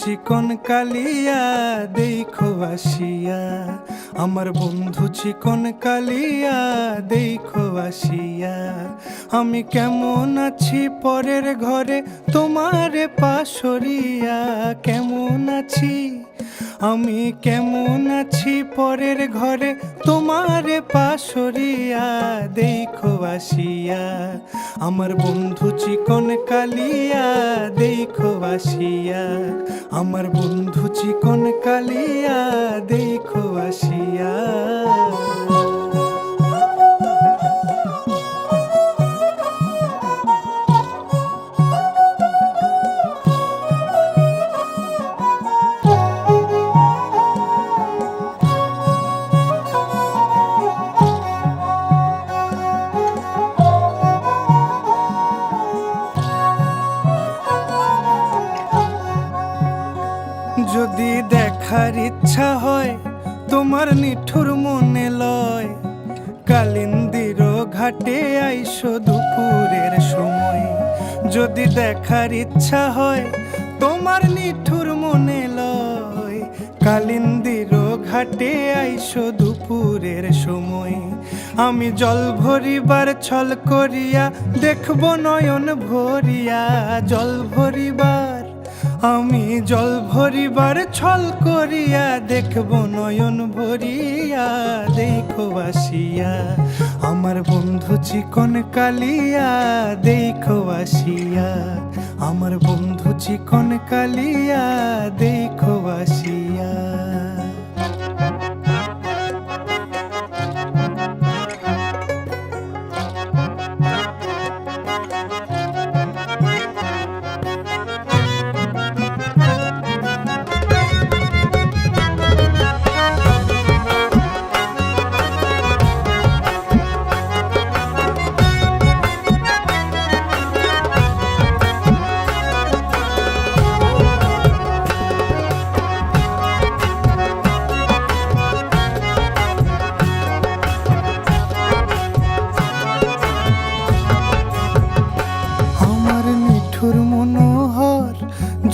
চিকন কালিয়া দেখো আসিয়া, আমার বন্ধু চিকন কালিয়া দেখো আসিয়া। আমি কেমন আছি পরের ঘরে তোমারে পাশরিয়া, কেমন আছি আমি কেমন আছি পরের ঘরে তোমারে পাশরিয়া দেখো আসিয়া। আমার বন্ধু চিকন কালিয়া দেখো আসিয়া, আমার বন্ধু চিকন কালিয়া দেখো আসিয়া। যদি দেখার ইচ্ছা হয় তোমার নিঠুর মনে লয়, কালিন্দির ঘাটে আইসো দুপুরের সময়। যদি দেখার ইচ্ছা হয় তোমার নিঠুর মনে লয়, কালিন্দির ঘাটে আইসো দুপুরের সময়। আমি জল ভরিবার ছল করিয়া দেখব নয়ন ভরিয়া, জল ভরিবার আমি জল ভরিবার ছল করিয়া দেখব নয়ন ভরিয়া দেখো আসিয়া। আমার বন্ধু চিকন কালিয়া দেখো আসিয়া, আমার বন্ধু চিকন কালিয়া দেখো আসিয়া। মনোহর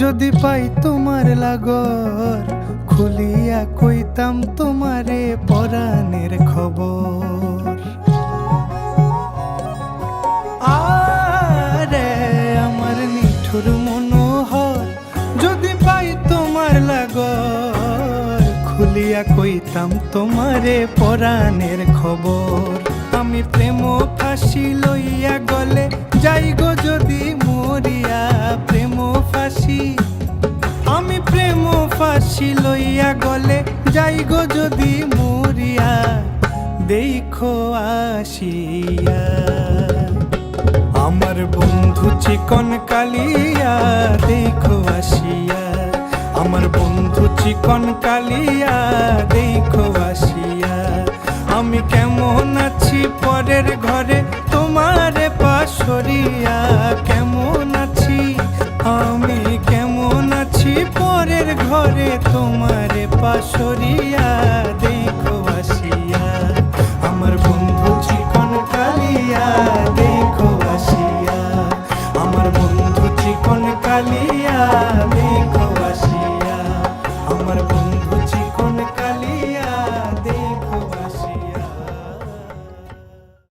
যদি পাই তোমার লাগর, খুলিয়া কইতাম তোমারে পরাণের খবর। আরে আমার নিঠুর মনোহর যদি পাই তোমার লাগর, খুলিয়া কইতাম তোমারে পরাণের খবর। আমি প্রেম ফাঁসি লইয়া গলে যাই গো যদি মরিয়া, প্রেম ফাঁসি আমি প্রেম ফাঁসি লইয়া গলে যাই গো যদি মরিয়া দেখো আসিয়া। আমার বন্ধু চিকন কালিয়া দেখো আসিয়া, আমার বন্ধু চিকন কালিয়া দেখো আসিয়া। আমি কেমন আছি পরের ঘরে তোমারে পাশরিয়া, কেমন আছি আমি কেমন আছি পরের ঘরে তোমারে পাশরিয়া